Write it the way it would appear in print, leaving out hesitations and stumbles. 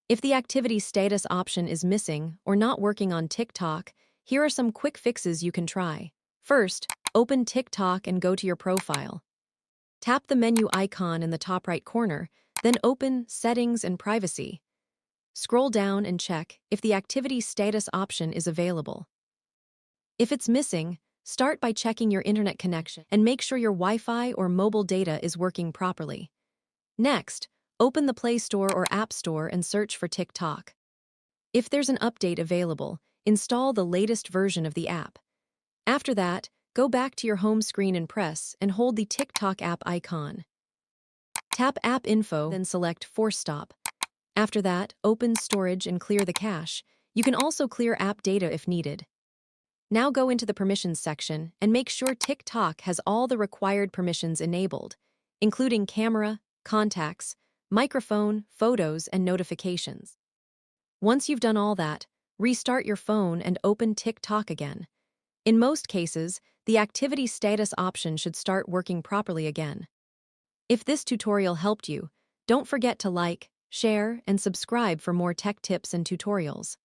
If the activity status option is missing or not working on TikTok, here are some quick fixes you can try. First, open TikTok and go to your profile. Tap the menu icon in the top right corner, then open Settings and Privacy. Scroll down and check if the activity status option is available. If it's missing, start by checking your internet connection and make sure your Wi-Fi or mobile data is working properly. Next, open the Play Store or App Store and search for TikTok. If there's an update available, install the latest version of the app. After that, go back to your home screen and press and hold the TikTok app icon. Tap App Info, then select Force Stop. After that, open Storage and clear the cache. You can also clear app data if needed. Now go into the Permissions section and make sure TikTok has all the required permissions enabled, including camera, contacts, microphone, photos, and notifications. Once you've done all that, restart your phone and open TikTok again. In most cases, the activity status option should start working properly again. If this tutorial helped you, don't forget to like, share, and subscribe for more tech tips and tutorials.